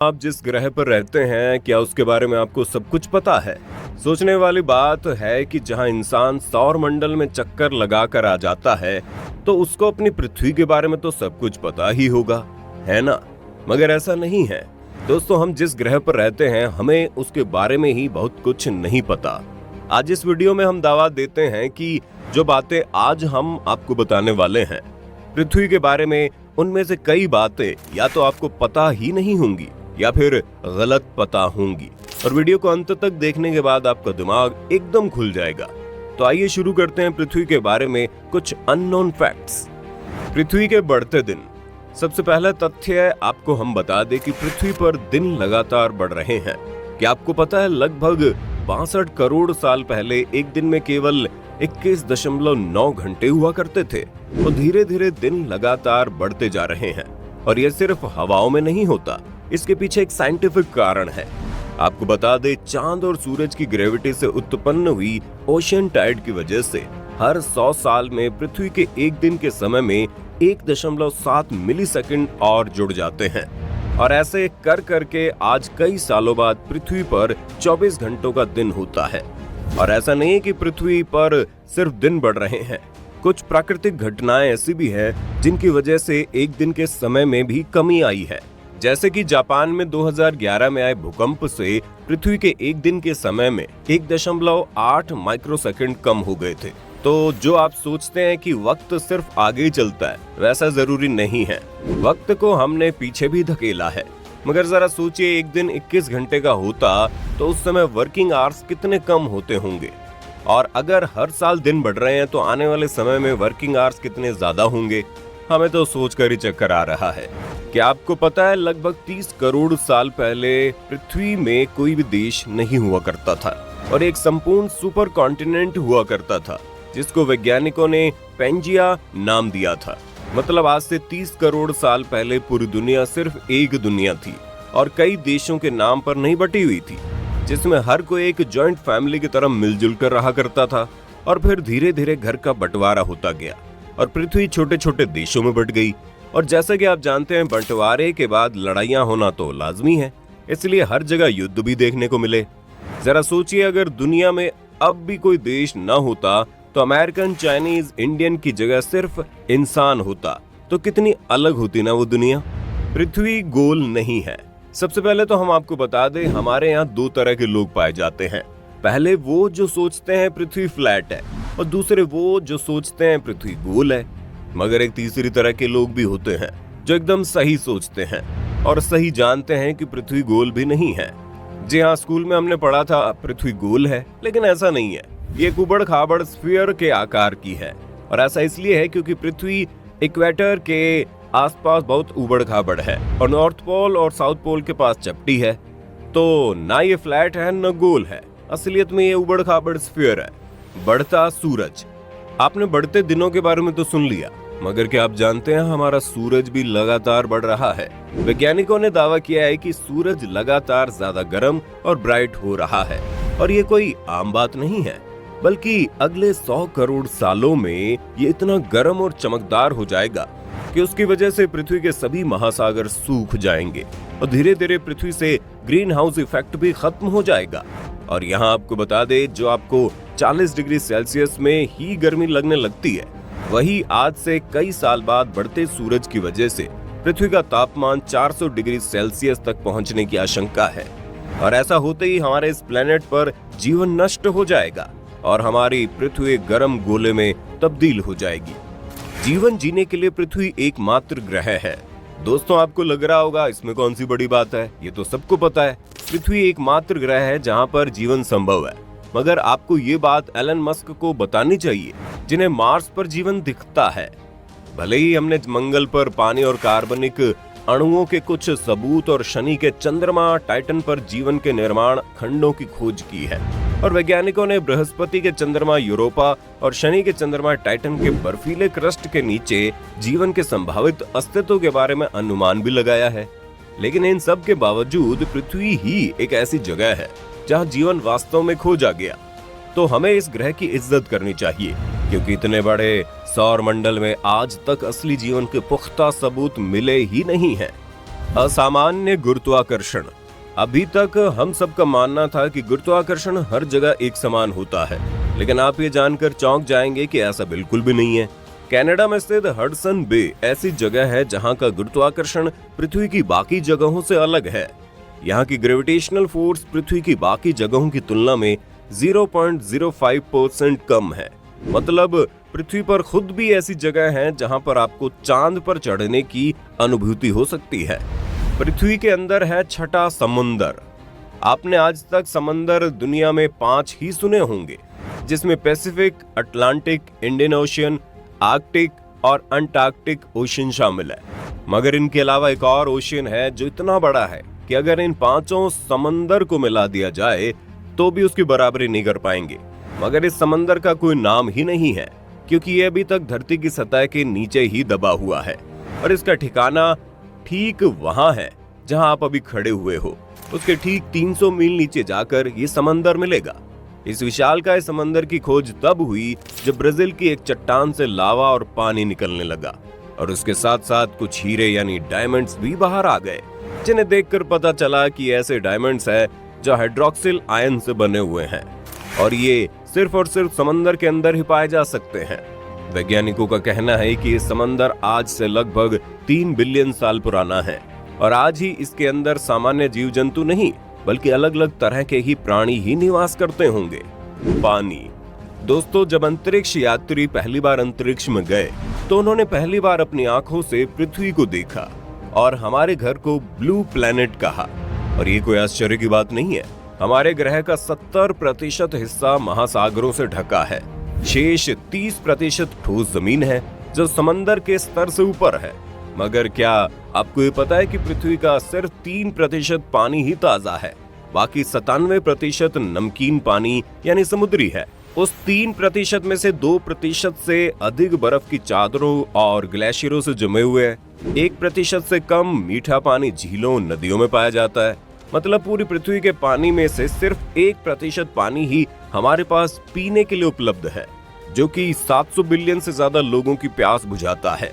आप जिस ग्रह पर रहते हैं क्या उसके बारे में आपको सब कुछ पता है? सोचने वाली बात है कि जहां इंसान सौर मंडल में चक्कर लगाकर आ जाता है तो उसको अपनी पृथ्वी के बारे में तो सब कुछ पता ही होगा, है ना? मगर ऐसा नहीं है दोस्तों। हम जिस ग्रह पर रहते हैं हमें उसके बारे में ही बहुत कुछ नहीं पता। आज इस वीडियो में हम दावा देते हैं कि जो बातें आज हम आपको बताने वाले हैं पृथ्वी के बारे में, उनमें से कई बातें या तो आपको पता ही नहीं होंगी या फिर गलत पता होंगी। और वीडियो को अंत तक देखने के बाद आपका दिमाग एकदम खुल जाएगा। तो आइए शुरू करते हैं पृथ्वी के बारे में कुछ अननोन फैक्ट्स। पृथ्वी के बढ़ते दिन। सबसे पहला तथ्य आपको हम बता दें कि पृथ्वी पर दिन लगातार बढ़ रहे हैं। क्या आपको पता है लगभग 62 करोड़ साल पहले एक दिन में केवल 21.9 घंटे हुआ करते थे। तो धीरे धीरे दिन लगातार बढ़ते जा रहे हैं और यह सिर्फ हवाओं में नहीं होता, इसके पीछे एक साइंटिफिक कारण है। आपको बता दे, चांद और सूरज की ग्रेविटी से उत्पन्न हुई ओशन टाइड की वजह से हर 100 साल में पृथ्वी के एक दिन के समय में 1.7 मिलीसेकंड और जुड़ जाते हैं। और ऐसे कर करके आज कई सालों बाद पृथ्वी पर 24 घंटों का दिन होता है। और ऐसा नहीं है कि पृथ्वी पर सिर्फ दिन बढ़ रहे हैं, कुछ प्राकृतिक घटनाएं ऐसी भी हैं जिनकी वजह से एक दिन के समय में भी कमी आई है। जैसे कि जापान में 2011 में आए भूकंप से पृथ्वी के एक दिन के समय में 1.8 माइक्रोसेकंड कम हो गए थे। तो जो आप सोचते हैं कि वक्त सिर्फ आगे ही चलता है, वैसा जरूरी नहीं है। वक्त को हमने पीछे भी धकेला है। मगर जरा सोचिए, एक दिन 21 घंटे का होता तो उस समय वर्किंग आवर्स कितने कम होते होंगे। और अगर हर साल दिन बढ़ रहे हैं तो आने वाले समय में वर्किंग आवर्स कितने ज्यादा होंगे। हमें तो सोचकर ही चक्कर आ रहा है। क्या आपको पता है लगभग 30 करोड़ साल पहले पृथ्वी में कोई भी देश नहीं हुआ करता था और एक संपूर्ण सुपर कॉन्टिनेंट हुआ करता था जिसको वैज्ञानिकों ने पेंजिया नाम दिया था। मतलब आज से 30 करोड़ साल पहले पूरी दुनिया सिर्फ एक दुनिया थी और कई देशों के नाम पर नहीं बटी हुई थी, जिसमें हर कोई एक जॉइंट फैमिली की तरह मिलजुल कर रहा करता था। और फिर धीरे धीरे घर का बंटवारा होता गया और पृथ्वी छोटे छोटे देशों में बंट गई। और जैसा कि आप जानते हैं, बंटवारे के बाद लड़ाइयां होना तो लाजमी है, इसलिए हर जगह युद्ध भी देखने को मिले। जरा सोचिए, अगर दुनिया में अब भी कोई देश न होता तो अमेरिकन, चाइनीज, इंडियन की जगह सिर्फ इंसान होता तो कितनी अलग होती ना वो दुनिया। पृथ्वी गोल नहीं है। सबसे पहले तो हम आपको बता दें, हमारे यहाँ दो तरह के लोग पाए जाते हैं। पहले वो जो सोचते हैं पृथ्वी फ्लैट है और दूसरे वो जो सोचते हैं पृथ्वी गोल है। मगर एक तीसरी तरह के लोग भी होते हैं जो एकदम सही सोचते हैं और सही जानते हैं कि पृथ्वी गोल भी नहीं है। जी हाँ, स्कूल में हमने पढ़ा था पृथ्वी गोल है, लेकिन ऐसा नहीं है। ये उबड़ खाबड़ स्फीयर के आकार की है और ऐसा इसलिए है क्योंकि पृथ्वी इक्वेटर के आसपास बहुत उबड़ खाबड़ है और नॉर्थ पोल और साउथ पोल के पास चपटी है। तो ना ये फ्लैट है न गोल है, असलियत में ये उबड़ खाबड़ स्फीयर है। बढ़ता सूरज। आपने बढ़ते दिनों के बारे में तो सुन लिया, मगर क्या आप जानते हैं हमारा सूरज भी लगातार बढ़ रहा है। वैज्ञानिकों ने दावा किया है कि सूरज लगातार ज्यादा गर्म और ब्राइट हो रहा है और ये कोई आम बात नहीं है, बल्कि अगले 100 करोड़ सालों में ये इतना गर्म और चमकदार हो जाएगा कि उसकी वजह से पृथ्वी के सभी महासागर सूख जाएंगे और धीरे धीरे पृथ्वी से ग्रीन हाउस इफेक्ट भी खत्म हो जाएगा। और यहाँ आपको बता दे, जो आपको 40 डिग्री सेल्सियस में ही गर्मी लगने लगती है, वही आज से कई साल बाद बढ़ते सूरज की वजह से पृथ्वी का तापमान 400 डिग्री सेल्सियस तक पहुंचने की आशंका है। और ऐसा होते ही हमारे इस प्लेनेट पर जीवन नष्ट हो जाएगा और हमारी पृथ्वी गर्म गोले में तब्दील हो जाएगी। जीवन जीने के लिए पृथ्वी एकमात्र ग्रह है। दोस्तों, आपको लग रहा होगा इसमें कौन सी बड़ी बात है, ये तो सबको पता है। पृथ्वी एकमात्र ग्रह है जहां पर जीवन संभव है। मगर आपको ये बात एलन मस्क को बतानी चाहिए, जिन्हें मार्स पर जीवन दिखता है। भले ही हमने मंगल पर पानी और कार्बनिक अणुओं के कुछ सबूत और शनि के चंद्रमा टाइटन पर जीवन के निर्माण खंडों की खोज की है और वैज्ञानिकों ने बृहस्पति के चंद्रमा यूरोपा और शनि के चंद्रमा टाइटन के बर्फीले क्रस्ट के नीचे जीवन के संभावित अस्तित्व के बारे में अनुमान भी लगाया है। लेकिन इन सब के बावजूद पृथ्वी ही एक ऐसी जगह है जहां जीवन वास्तव में खोजा गया। तो हमें इस ग्रह की इज्जत करनी चाहिए, क्योंकि इतने बड़े सौर मंडल में आज तक असली जीवन के पुख्ता सबूत मिले ही नहीं हैं। असामान्य गुरुत्वाकर्षण। अभी तक हम सबका मानना था कि गुरुत्वाकर्षण हर जगह एक समान होता है, लेकिन आप ये जानकर चौंक जाएंगे कि ऐसा बिल्कुल भी नहीं है। कनाडा में स्थित हडसन बे ऐसी जगह है जहां का गुरुत्वाकर्षण पृथ्वी की बाकी जगहों से अलग है। यहाँ की ग्रेविटेशनल फोर्स पृथ्वी की बाकी जगहों की तुलना में 0.05% कम है। मतलब पृथ्वी पर खुद भी ऐसी जगह है जहां पर आपको चांद पर चढ़ने की अनुभूति हो सकती है। पृथ्वी के अंदर है छठा समुंदर। आपने आज तक समंदर दुनिया में 5 ही सुने होंगे, जिसमें Pacific, Atlantic, Indian ocean, Arctic और अंटार्कटिक ओशियन शामिल है। मगर इनके अलावा एक और ओशियन है जो इतना बड़ा है कि अगर इन 5 समंदर को मिला दिया जाए तो भी उसकी बराबरी नहीं कर पाएंगे। मगर इस समंदर का कोई नाम ही नहीं है, क्योंकि ये अभी तक धरती की सतह के नीचे ही दबा हुआ है और इसका ठिकाना ठीक वहां है जहां आप अभी खड़े हुए हो। उसके ठीक 300 मील नीचे जाकर ये समंदर मिलेगा। इस विशालकाय समंदर की खोज तब हुई जब ब्राजील की एक चट्टान से लावा और पानी निकलने लगा और उसके साथ साथ कुछ हीरे यानी डायमंड्स भी बाहर आ गए, जिन्हें देखकर पता चला कि ऐसे डायमंड्स हैं जो हाइड्रोक्सिल आयन से बने हुए हैं और ये सिर्फ और सिर्फ समंदर के अंदर ही पाए जा सकते हैं। वैज्ञानिकों का कहना है कि ये समंदर आज से लगभग 3 बिलियन साल पुराना है और आज ही इसके अंदर सामान्य जीव जंतु नहीं बल्कि अलग अलग तरह के ही प्राणी ही निवास करते होंगे। पानी। दोस्तों, जब अंतरिक्ष यात्री पहली बार अंतरिक्ष में गए तो उन्होंने पहली बार अपनी आंखों से पृथ्वी को देखा और हमारे घर को ब्लू प्लैनेट कहा। और ये कोई आश्चर्य की बात नहीं है। हमारे ग्रह का 70% हिस्सा महासागरों से ढका है। शेष 30% ठोस जमीन है जो समंदर के स्तर से ऊपर है। मगर क्या आपको ये पता है कि पृथ्वी का सिर्फ 3% पानी ही ताजा है, बाकी 97% नमकीन पानी यानी समुद्री है। उस 3% में से 2% से अधिक बर्फ की चादरों और ग्लेशियरों से जमे हुए हैं। 1% से कम मीठा पानी झीलों नदियों में पाया जाता है। मतलब पूरी पृथ्वी के पानी में से सिर्फ 1% पानी ही हमारे पास पीने के लिए उपलब्ध है, जो कि 700 बिलियन से ज्यादा लोगों की प्यास बुझाता है।